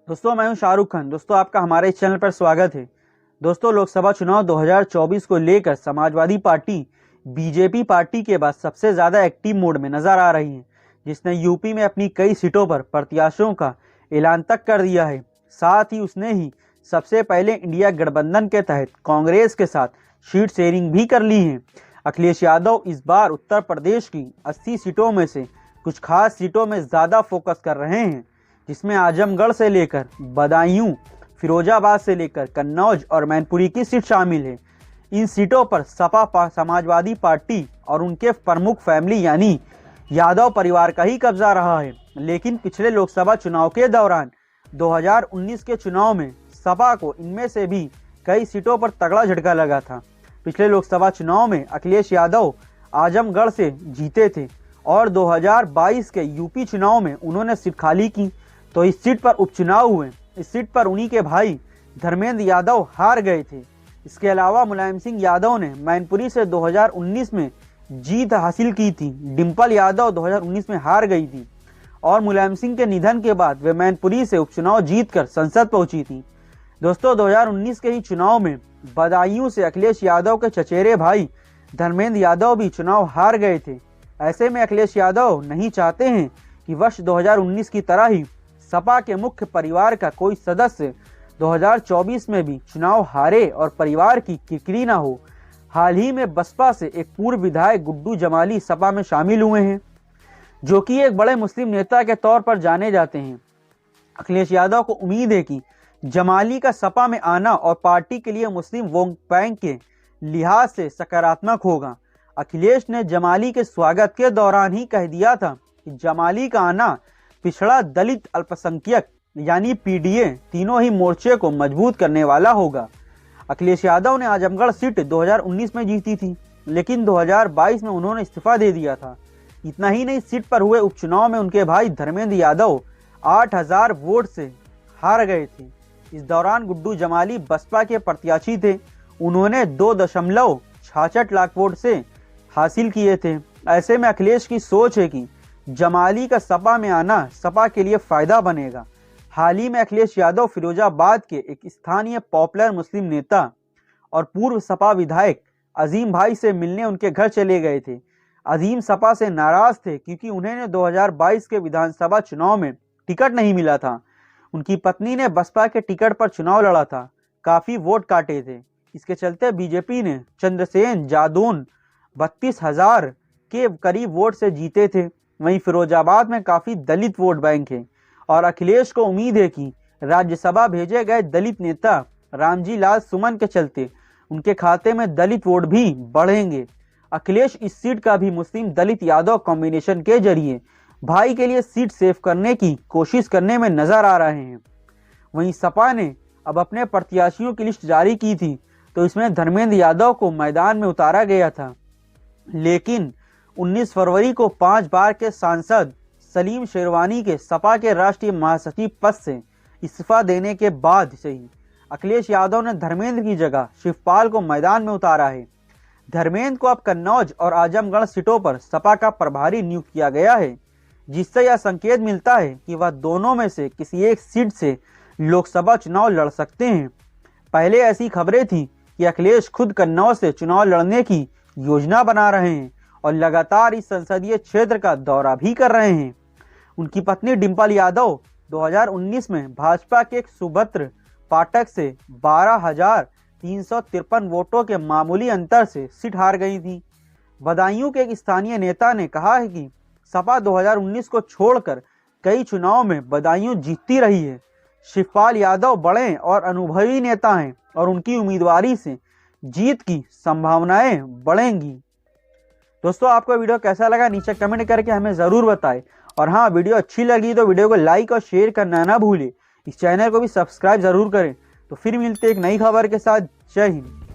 दोस्तों मैं हूं शाहरुख खान। दोस्तों आपका हमारे इस चैनल पर स्वागत है। दोस्तों लोकसभा चुनाव 2024 को लेकर समाजवादी पार्टी बीजेपी पार्टी के बाद सबसे ज्यादा एक्टिव मोड में नजर आ रही है, जिसने यूपी में अपनी कई सीटों पर प्रत्याशियों का ऐलान तक कर दिया है। साथ ही उसने ही सबसे पहले इंडिया गठबंधन के तहत कांग्रेस के साथ सीट शेयरिंग भी कर ली है। अखिलेश यादव इस बार उत्तर प्रदेश की 80 सीटों में से कुछ खास सीटों में ज्यादा फोकस कर रहे हैं, जिसमें आजमगढ़ से लेकर बदायूं, फिरोजाबाद से लेकर कन्नौज और मैनपुरी की सीट शामिल है। इन सीटों पर सपा समाजवादी पार्टी और उनके प्रमुख फैमिली यानी यादव परिवार का ही कब्जा रहा है। लेकिन पिछले लोकसभा चुनाव के दौरान 2019 के चुनाव में सपा को इनमें से भी कई सीटों पर तगड़ा झटका लगा था। पिछले लोकसभा चुनाव में अखिलेश यादव आजमगढ़ से जीते थे और 2022 के यूपी चुनाव में उन्होंने सीट खाली की, तो इस सीट पर उपचुनाव हुए। इस सीट पर उन्हीं के भाई धर्मेंद्र यादव हार गए थे। इसके अलावा मुलायम सिंह यादव ने मैनपुरी से 2019 में जीत हासिल की थी। डिम्पल यादव 2019 में हार गई थी और मुलायम सिंह के निधन के बाद वे मैनपुरी से उपचुनाव जीतकर संसद पहुंची थी। दोस्तों 2019 के ही चुनाव में बदायूं से अखिलेश यादव के चचेरे भाई धर्मेंद्र यादव भी चुनाव हार गए थे। ऐसे में अखिलेश यादव नहीं चाहते हैं कि वर्ष 2019 की तरह ही सपा के मुख्य परिवार का कोई सदस्य 2024 में भी चुनाव हारे और परिवार की किरकिरी न हो। हाल ही में बसपा से एक पूर्व विधायक गुड्डू जमाली सपा में शामिल हुए हैं, जो कि एक बड़े मुस्लिम नेता के तौर पर जाने जाते हैं। अखिलेश यादव को उम्मीद है कि जमाली का सपा में आना और पार्टी के लिए मुस्लिम वोट बैंक के लिहाज से सकारात्मक होगा। अखिलेश ने जमाली के स्वागत के दौरान ही कह दिया था कि जमाली का आना पिछड़ा, दलित, अल्पसंख्यक यानी पीडीए तीनों ही मोर्चे को मजबूत करने वाला होगा। अखिलेश यादव ने आजमगढ़ सीट 2019 में जीती थी, लेकिन 2022 में उन्होंने इस्तीफा दे दिया था। इतना ही नहीं, सीट पर हुए उपचुनाव में उनके भाई धर्मेंद्र यादव 8000 वोट से हार गए थे। इस दौरान गुड्डू जमाली बसपा के प्रत्याशी थे। उन्होंने 2.66 लाख वोट से हासिल किए थे। ऐसे में अखिलेश की सोच है कि जमाली का सपा में आना सपा के लिए फायदा बनेगा। हाल ही में अखिलेश यादव फिरोजाबाद के एक स्थानीय पॉपुलर मुस्लिम नेता और पूर्व सपा विधायक अजीम भाई से मिलने उनके घर चले गए थे। अजीम सपा से नाराज थे क्योंकि उन्हें 2022 के विधानसभा चुनाव में टिकट नहीं मिला था। उनकी पत्नी ने बसपा के टिकट पर चुनाव लड़ा था, काफी वोट काटे थे। इसके चलते बीजेपी ने चंद्रसेन जादौन 32,000 के करीब वोट से जीते थे। वहीं फिरोजाबाद में काफी दलित वोट बैंक है और अखिलेश को उम्मीद है कि राज्यसभा भेजे गए दलित नेता रामजी लाल सुमन के चलते उनके खाते में दलित वोट भी बढ़ेंगे। अखिलेश इस सीट का भी मुस्लिम दलित यादव कॉम्बिनेशन के जरिए भाई के लिए सीट सेव करने की कोशिश करने में नजर आ रहे हैं। वहीं सपा ने अब अपने प्रत्याशियों की लिस्ट जारी की थी, तो इसमें धर्मेंद्र यादव को मैदान में उतारा गया था, लेकिन 19 फरवरी को 5 बार के सांसद सलीम शेरवानी के सपा के राष्ट्रीय महासचिव पद से इस्तीफा देने के बाद से ही अखिलेश यादव ने धर्मेंद्र की जगह शिवपाल को मैदान में उतारा है। धर्मेंद्र को अब कन्नौज और आजमगढ़ सीटों पर सपा का प्रभारी नियुक्त किया गया है, जिससे यह संकेत मिलता है कि वह दोनों में से किसी एक सीट से लोकसभा चुनाव लड़ सकते हैं। पहले ऐसी खबरें थी कि अखिलेश खुद कन्नौज से चुनाव लड़ने की योजना बना रहे हैं और लगातार इस संसदीय क्षेत्र का दौरा भी कर रहे हैं। उनकी पत्नी डिम्पल यादव 2019 में भाजपा के एक सुभद्र पाठक से 12,353 वोटों के मामूली अंतर से सीट हार गई थी। बदायूं के एक स्थानीय नेता ने कहा है कि सपा 2019 को छोड़कर कई चुनाव में बदायूं जीतती रही है। शिवपाल यादव बड़े और अनुभवी नेता हैं और उनकी उम्मीदवारी से जीत की संभावनाएं बढ़ेंगी। दोस्तों आपको वीडियो कैसा लगा नीचे कमेंट करके हमें ज़रूर बताएं, और हाँ वीडियो अच्छी लगी तो वीडियो को लाइक और शेयर करना ना भूलें। इस चैनल को भी सब्सक्राइब ज़रूर करें। तो फिर मिलते एक नई खबर के साथ। जय हिंद।